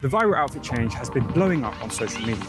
The viral outfit change has been blowing up on social media.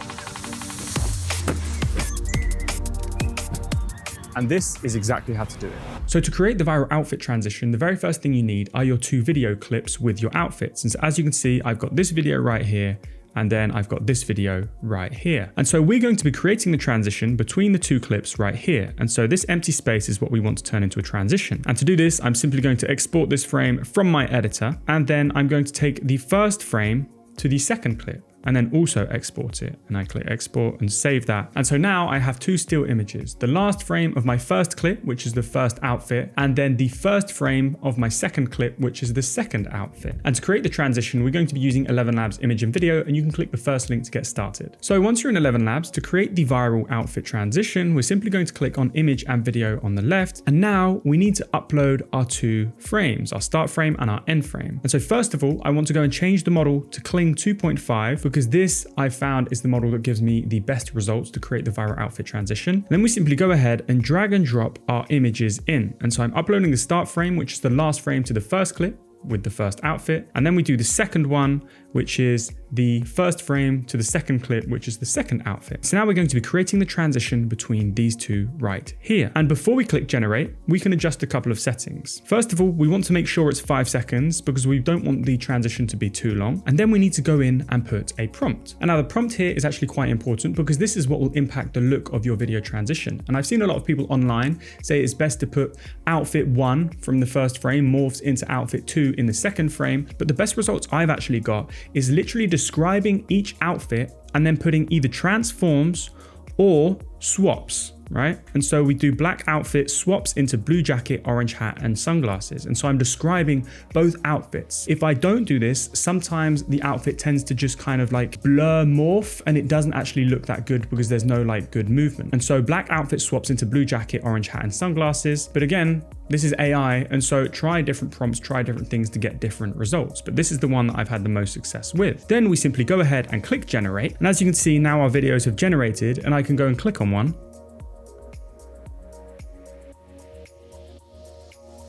And this is exactly how to do it. So to create the viral outfit transition, the very first thing you need are your two video clips with your outfits. And so as you can see, I've got this video right here, and then I've got this video right here. And so we're going to be creating the transition between the two clips right here. And so this empty space is what we want to turn into a transition. And to do this, I'm simply going to export this frame from my editor, and then I'm going to take the first frame to the second clip, and then also export it. And I click export and save that. And so now I have two still images, the last frame of my first clip, which is the first outfit, and then the first frame of my second clip, which is the second outfit. And to create the transition, we're going to be using ElevenLabs image and video, and you can click the first link to get started. So once you're in ElevenLabs, to create the viral outfit transition, we're simply going to click on image and video on the left. And now we need to upload our two frames, our start frame and our end frame. And so first of all, I want to go and change the model to Kling 2.5, because this I found is the model that gives me the best results to create the viral outfit transition. And then we simply go ahead and drag and drop our images in. And so I'm uploading the start frame, which is the last frame to the first clip with the first outfit. And then we do the second one, which is the first frame to the second clip, which is the second outfit. So now we're going to be creating the transition between these two right here. And before we click generate, we can adjust a couple of settings. First of all, we want to make sure it's 5 seconds because we don't want the transition to be too long. And then we need to go in and put a prompt. And now the prompt here is actually quite important because this is what will impact the look of your video transition. And I've seen a lot of people online say it's best to put outfit 1 from the first frame morphs into outfit 2 in the second frame. But the best results I've actually got is literally describing each outfit and then putting either transforms or swaps, right? And so we do black outfit swaps into blue jacket, orange hat, and sunglasses. And so I'm describing both outfits. If I don't do this, sometimes the outfit tends to just kind of like blur morph and it doesn't actually look that good because there's no like good movement. And so black outfit swaps into blue jacket, orange hat, and sunglasses. But again, this is AI, and so try different prompts, try different things to get different results. But this is the one that I've had the most success with. Then we simply go ahead and click generate. And as you can see, now our videos have generated and I can go and click on one.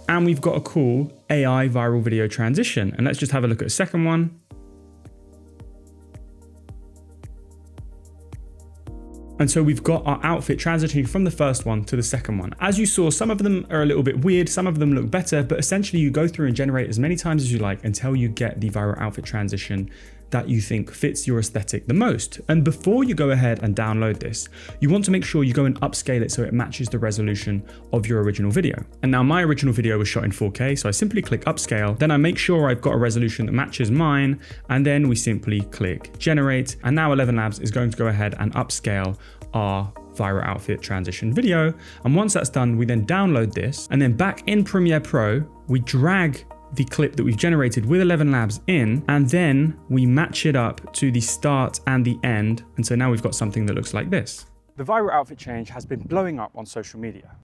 And we've got a cool AI viral video transition. And let's just have a look at a second one. And so we've got our outfit transitioning from the first one to the second one. As you saw, some of them are a little bit weird, some of them look better, but essentially you go through and generate as many times as you like until you get the viral outfit transition that you think fits your aesthetic the most. And before you go ahead and download this, you want to make sure you go and upscale it so it matches the resolution of your original video. And now my original video was shot in 4K, so I simply click upscale, then I make sure I've got a resolution that matches mine, and then we simply click generate. And now ElevenLabs is going to go ahead and upscale our viral outfit transition video. And once that's done, we then download this, and then back in Premiere Pro, we drag the clip that we've generated with ElevenLabs in, and then we match it up to the start and the end. And so now we've got something that looks like this. The viral outfit change has been blowing up on social media.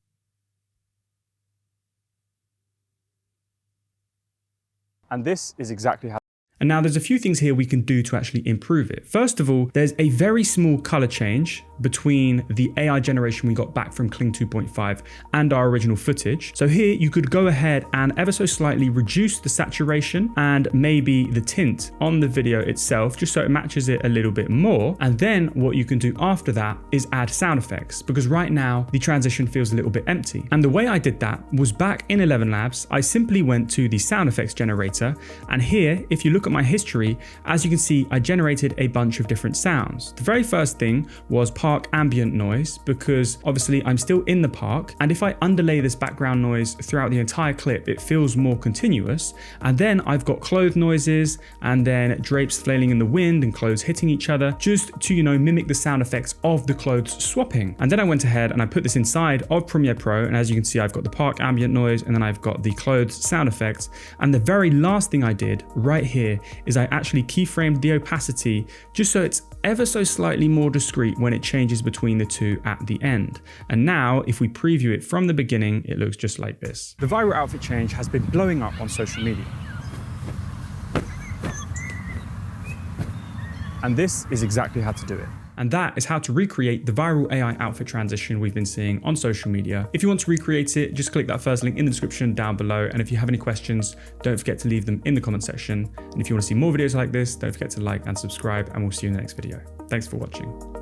And this is exactly how. And now there's a few things here we can do to actually improve it. First of all, there's a very small color change between the AI generation we got back from Kling 2.5 and our original footage. So here you could go ahead and ever so slightly reduce the saturation and maybe the tint on the video itself, just so it matches it a little bit more. And then what you can do after that is add sound effects, because right now the transition feels a little bit empty. And the way I did that was back in ElevenLabs, I simply went to the sound effects generator. And here, if you look at my history, as you can see, I generated a bunch of different sounds. The very first thing was park ambient noise, because obviously I'm still in the park, and if I underlay this background noise throughout the entire clip, it feels more continuous. And then I've got clothes noises, and then drapes flailing in the wind and clothes hitting each other, just to, you know, mimic the sound effects of the clothes swapping. And then I went ahead and I put this inside of Premiere Pro, and as you can see, I've got the park ambient noise, and then I've got the clothes sound effects. And the very last thing I did right here is I actually keyframed the opacity just so it's ever so slightly more discreet when it changes between the two at the end. And now if we preview it from the beginning, it looks just like this. The viral outfit change has been blowing up on social media. And this is exactly how to do it. And that is how to recreate the viral AI outfit transition we've been seeing on social media. If you want to recreate it, just click that first link in the description down below. And if you have any questions, don't forget to leave them in the comment section. And if you want to see more videos like this, don't forget to like and subscribe, and we'll see you in the next video. Thanks for watching.